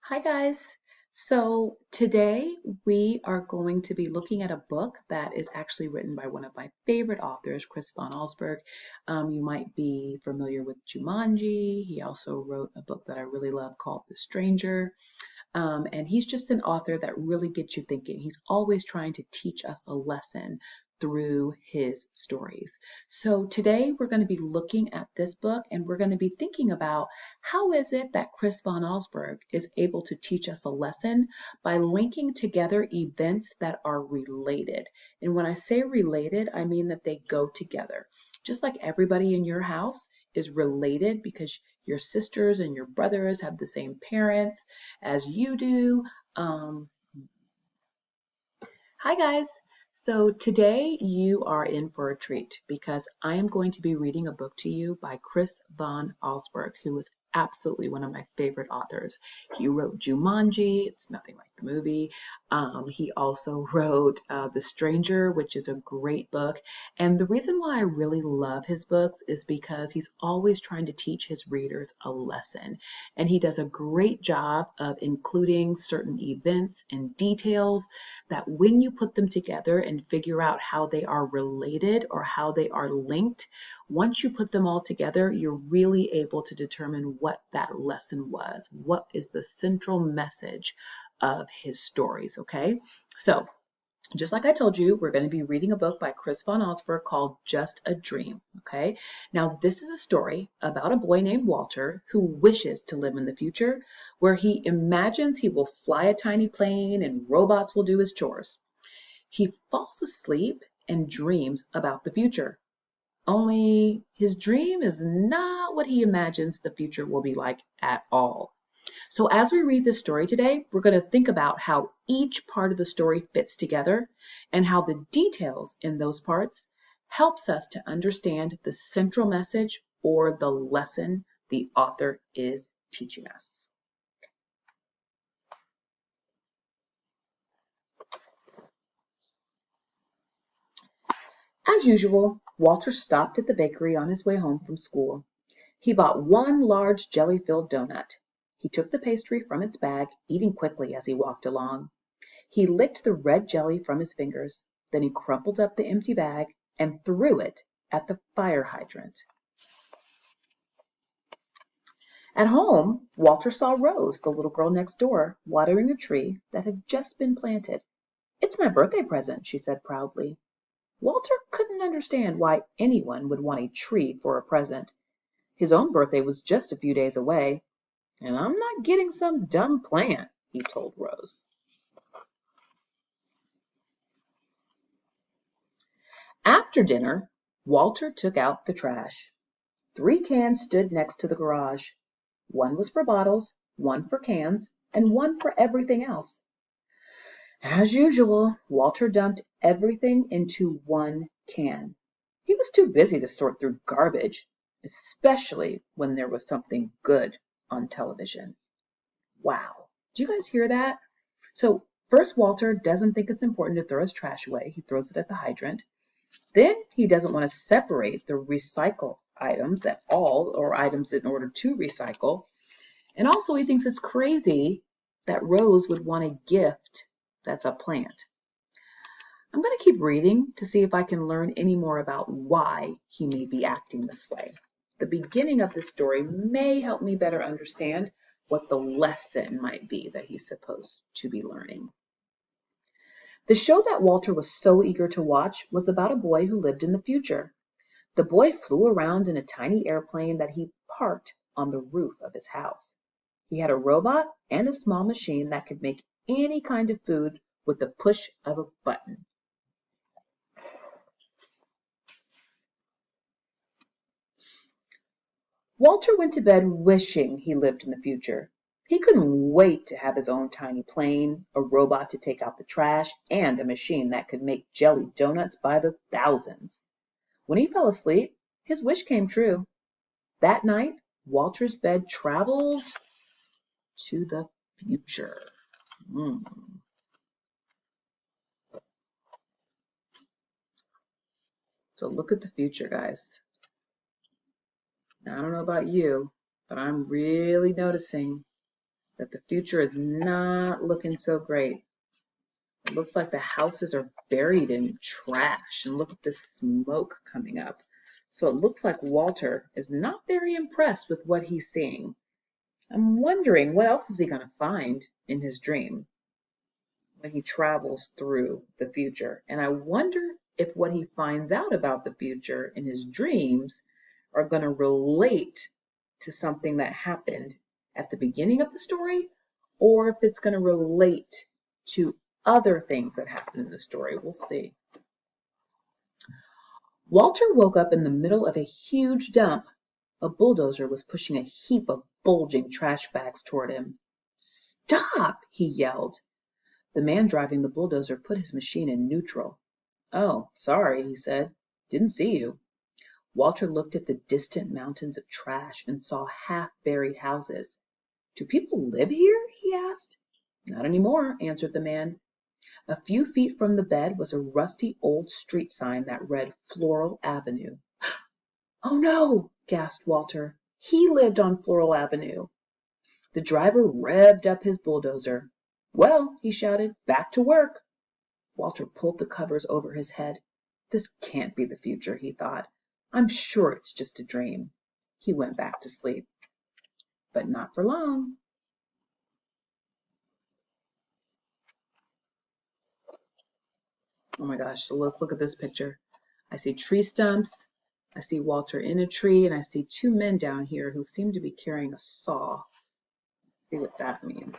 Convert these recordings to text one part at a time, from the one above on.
Hi guys. So today we are going to be looking at a book that is actually written by one of my favorite authors, Chris von Allsburg. You might be familiar with Jumanji. He also wrote a book that I really love called The Stranger. And he's just an author that really gets you thinking. He's always trying to teach us a lesson through his stories. So today we're going to be looking at this book and we're going to be thinking about how is it that Chris von Allsburg is able to teach us a lesson by linking together events that are related. And when I say related, I mean that they go together. Just like everybody in your house is related because your sisters and your brothers have the same parents as you do. Um, Hi guys. So today you are in for a treat because I am going to be reading a book to you by Chris von Allsburg, who is absolutely one of my favorite authors. He wrote Jumanji, it's nothing like the movie. He also wrote The Stranger, which is a great book. And the reason why I really love his books is because he's always trying to teach his readers a lesson. And he does a great job of including certain events and details that when you put them together and figure out how they are related or how they are linked, once you put them all together, you're really able to determine what that lesson was. What is the central message of his stories, okay? So, just like I told you, we're going to be reading a book by Chris von Allsburg called Just a Dream, okay? Now, this is a story about a boy named Walter who wishes to live in the future, where he imagines he will fly a tiny plane and robots will do his chores. He falls asleep and dreams about the future. Only his dream is not what he imagines the future will be like at all. So as we read this story today, we're going to think about how each part of the story fits together and how the details in those parts helps us to understand the central message or the lesson the author is teaching us. As usual, Walter stopped at the bakery on his way home from school. He bought one large jelly-filled donut. He took the pastry from its bag, eating quickly as he walked along. He licked the red jelly from his fingers, then he crumpled up the empty bag and threw it at the fire hydrant. At home, Walter saw Rose, the little girl next door, watering a tree that had just been planted. "It's my birthday present," she said proudly. Walter couldn't understand why anyone would want a tree for a present. His own birthday was just a few days away. "And I'm not getting some dumb plant," he told Rose. After dinner, Walter took out the trash. 3 cans stood next to the garage. One was for bottles, one for cans, and one for everything else. As usual, Walter dumped everything into one can. He was too busy to sort through garbage, especially when there was something good on television. Wow. Do you guys hear that? So, first, Walter doesn't think it's important to throw his trash away. He throws it at the hydrant. Then he doesn't want to separate the recycle items at all, or items in order to recycle. And also he thinks it's crazy that Rose would want a gift that's a plant. I'm going to keep reading to see if I can learn any more about why he may be acting this way. The beginning of this story may help me better understand what the lesson might be that he's supposed to be learning. The show that Walter was so eager to watch was about a boy who lived in the future. The boy flew around in a tiny airplane that he parked on the roof of his house. He had a robot and a small machine that could make any kind of food with the push of a button. Walter went to bed wishing he lived in the future. He couldn't wait to have his own tiny plane, a robot to take out the trash, and a machine that could make jelly donuts by the thousands. When he fell asleep, his wish came true. That night, Walter's bed traveled to the future. Mm. So look at the future, guys. Now, I don't know about you, but I'm really noticing that the future is not looking so great. It looks like the houses are buried in trash, and look at the smoke coming up. So it looks like Walter is not very impressed with what he's seeing. I'm wondering what else is he going to find in his dream when he travels through the future. And I wonder if what he finds out about the future in his dreams are going to relate to something that happened at the beginning of the story, or if it's going to relate to other things that happened in the story. We'll see. Walter woke up in the middle of a huge dump. A bulldozer was pushing a heap of bulging trash bags toward him. "Stop!" he yelled. The man driving the bulldozer put his machine in neutral. "Oh, sorry," he said. "Didn't see you." Walter looked at the distant mountains of trash and saw half-buried houses. "Do people live here?" he asked. "Not anymore," answered the man. A few feet from the bed was a rusty old street sign that read Floral Avenue. "Oh no!" gasped Walter. He lived on Floral Avenue. The driver revved up his bulldozer. "Well," he shouted, "back to work." Walter pulled the covers over his head. This can't be the future, he thought. I'm sure it's just a dream. He went back to sleep. But not for long. Oh my gosh, so let's look at this picture. I see tree stumps, I see Walter in a tree, and I see two men down here who seem to be carrying a saw. Let's see what that means.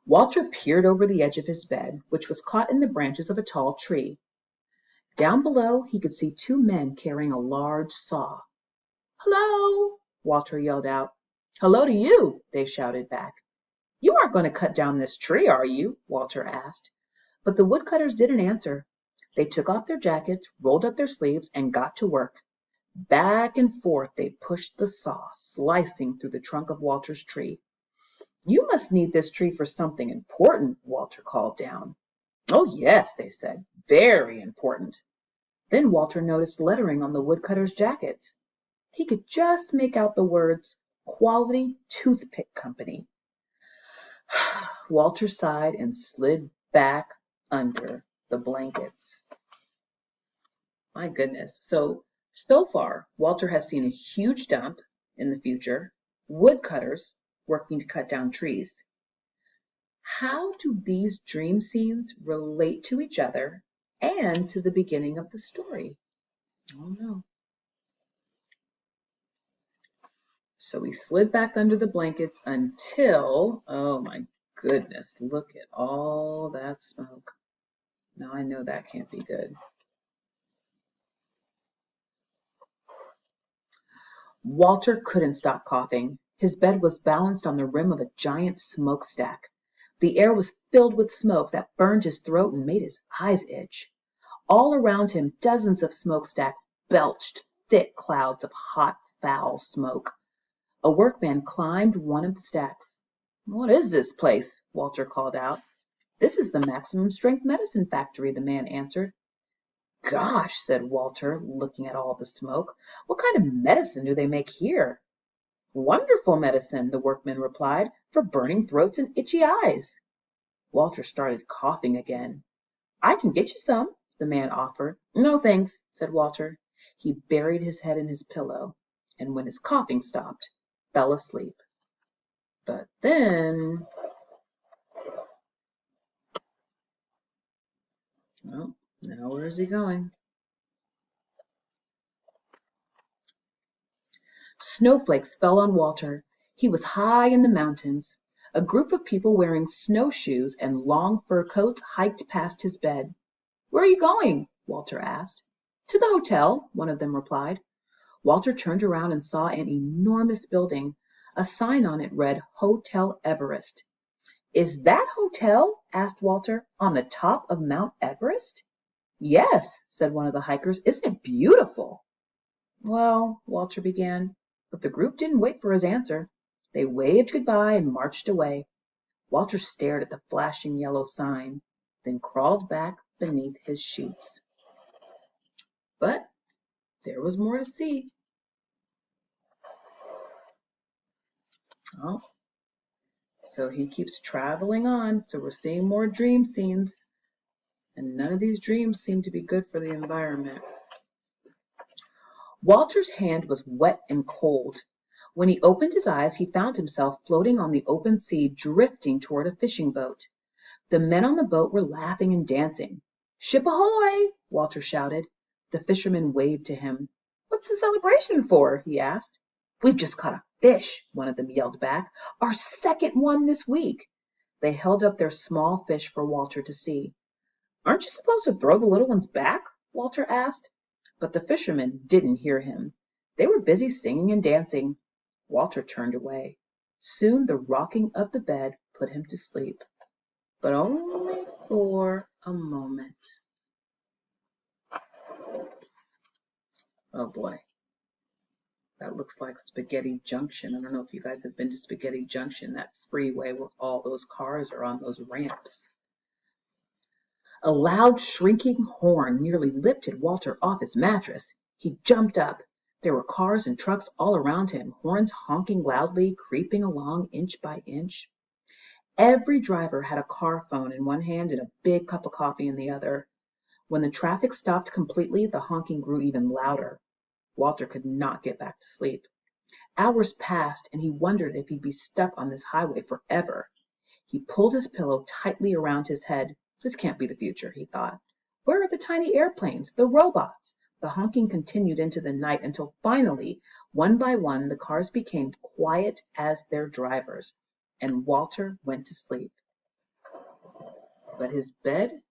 Walter peered over the edge of his bed, which was caught in the branches of a tall tree. Down below, he could see two men carrying a large saw. "Hello!" Walter yelled out. "Hello to you!" they shouted back. "You aren't going to cut down this tree, are you?" Walter asked. But the woodcutters didn't answer. They took off their jackets, rolled up their sleeves, and got to work. Back and forth they pushed the saw, slicing through the trunk of Walter's tree. "You must need this tree for something important," Walter called down. "Oh, yes," they said, "very important." Then Walter noticed lettering on the woodcutters' jackets. He could just make out the words, "Quality Toothpick Company." Walter sighed and slid back under the blankets. My goodness. So far, Walter has seen a huge dump in the future, woodcutters working to cut down trees. How do these dream scenes relate to each other and to the beginning of the story? I don't know. So he slid back under the blankets until, oh my goodness, look at all that smoke. Now I know that can't be good. Walter couldn't stop coughing. His bed was balanced on the rim of a giant smokestack. The air was filled with smoke that burned his throat and made his eyes itch. All around him, dozens of smokestacks belched thick clouds of hot, foul smoke. A workman climbed one of the stacks. "What is this place?" Walter called out. "This is the Maximum Strength Medicine Factory," the man answered. "Gosh," said Walter, looking at all the smoke. "What kind of medicine do they make here?" "Wonderful medicine," the workman replied, "for burning throats and itchy eyes." Walter started coughing again. "I can get you some," the man offered. "No, thanks," said Walter. He buried his head in his pillow, and when his coughing stopped, fell asleep. But then, well, now where is he going? Snowflakes fell on Walter. He was high in the mountains. A group of people wearing snowshoes and long fur coats hiked past his bed. "Where are you going?" Walter asked. "To the hotel," one of them replied. Walter turned around and saw an enormous building. A sign on it read Hotel Everest. "Is that hotel," asked Walter, "on the top of Mount Everest?" "Yes," said one of the hikers. "Isn't it beautiful?" "Well," Walter began, but the group didn't wait for his answer. They waved goodbye and marched away. Walter stared at the flashing yellow sign, then crawled back beneath his sheets. But there was more to see. Oh, so he keeps traveling on. So we're seeing more dream scenes, and none of these dreams seem to be good for the environment. Walter's hand was wet and cold. When he opened his eyes, he found himself floating on the open sea, drifting toward a fishing boat. The men on the boat were laughing and dancing. "Ship ahoy!" Walter shouted. The fishermen waved to him. "What's the celebration for?" he asked. "We've just caught a fish," one of them yelled back. "Our second one this week." They held up their small fish for Walter to see. "Aren't you supposed to throw the little ones back?" Walter asked. But the fishermen didn't hear him. They were busy singing and dancing. Walter turned away. Soon the rocking of the bed put him to sleep, but only for a moment. Oh boy, that looks like Spaghetti Junction. I don't know if you guys have been to Spaghetti Junction, that freeway where all those cars are on those ramps. A loud shrieking horn nearly lifted Walter off his mattress. He jumped up. There were cars and trucks all around him, horns honking loudly, creeping along inch by inch. Every driver had a car phone in one hand and a big cup of coffee in the other. When the traffic stopped completely, the honking grew even louder. Walter could not get back to sleep. Hours passed, and he wondered if he'd be stuck on this highway forever. He pulled his pillow tightly around his head. This can't be the future, he thought. Where are the tiny airplanes, the robots? The honking continued into the night until finally, one by one, the cars became quiet as their drivers, and Walter went to sleep. But his bed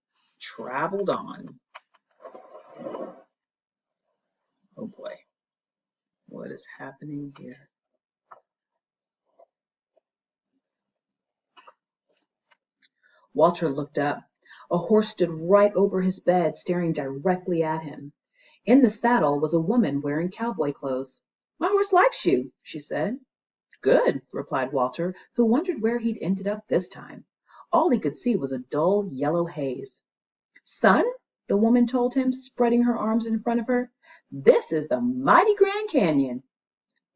traveled on. Oh boy, what is happening here? Walter looked up. A horse stood right over his bed, staring directly at him. In the saddle was a woman wearing cowboy clothes. "My horse likes you," she said. "Good," replied Walter, who wondered where he'd ended up this time. All he could see was a dull yellow haze. "Son," the woman told him, spreading her arms in front of her, "this is the mighty Grand Canyon."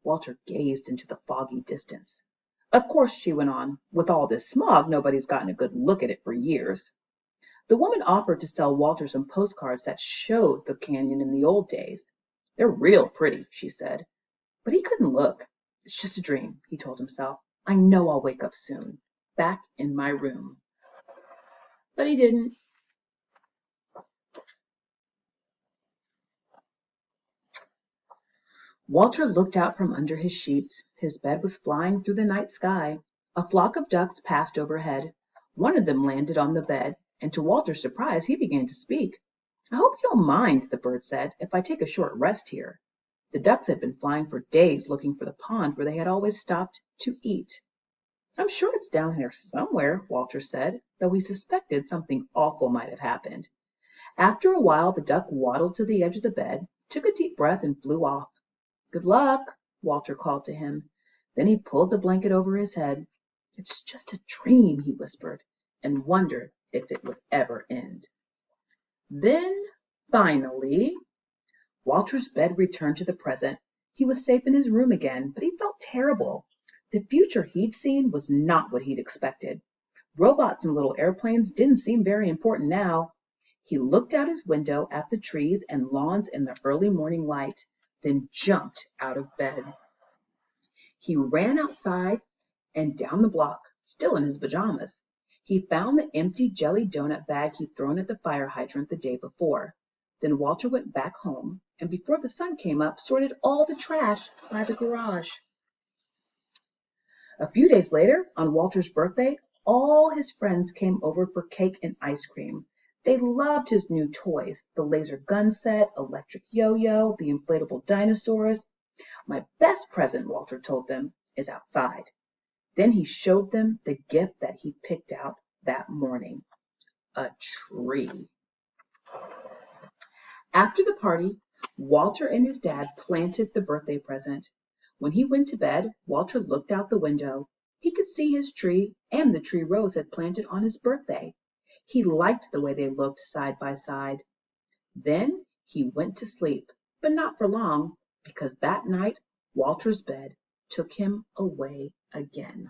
Walter gazed into the foggy distance. "Of course," she went on, "with all this smog, nobody's gotten a good look at it for years." The woman offered to sell Walter some postcards that showed the canyon in the old days. "They're real pretty," she said. But he couldn't look. "It's just a dream," he told himself. "I know I'll wake up soon, back in my room." But he didn't. Walter looked out from under his sheets. His bed was flying through the night sky. A flock of ducks passed overhead. One of them landed on the bed, and to Walter's surprise he began to speak. "I hope you don't mind," the bird said, "if I take a short rest here." The ducks had been flying for days looking for the pond where they had always stopped to eat. "I'm sure it's down there somewhere," Walter said, though he suspected something awful might have happened. After a while the duck waddled to the edge of the bed, took a deep breath, and flew off. "Good luck," Walter called to him. Then he pulled the blanket over his head. "It's just a dream," he whispered, and wondered if it would ever end. Then, finally, Walter's bed returned to the present. He was safe in his room again, but he felt terrible. The future he'd seen was not what he'd expected. Robots and little airplanes didn't seem very important now. He looked out his window at the trees and lawns in the early morning light, then jumped out of bed. He ran outside and down the block, still in his pajamas. He found the empty jelly donut bag he'd thrown at the fire hydrant the day before. Then Walter went back home, and before the sun came up, sorted all the trash by the garage. A few days later, on Walter's birthday, all his friends came over for cake and ice cream. They loved his new toys, the laser gun set, electric yo-yo, the inflatable dinosaurs. "My best present," Walter told them, "is outside." Then he showed them the gift that he picked out that morning, a tree. After the party, Walter and his dad planted the birthday present. When he went to bed, Walter looked out the window. He could see his tree and the tree Rose had planted on his birthday. He liked the way they looked side by side. Then he went to sleep, but not for long, because that night Walter's bed took him away again.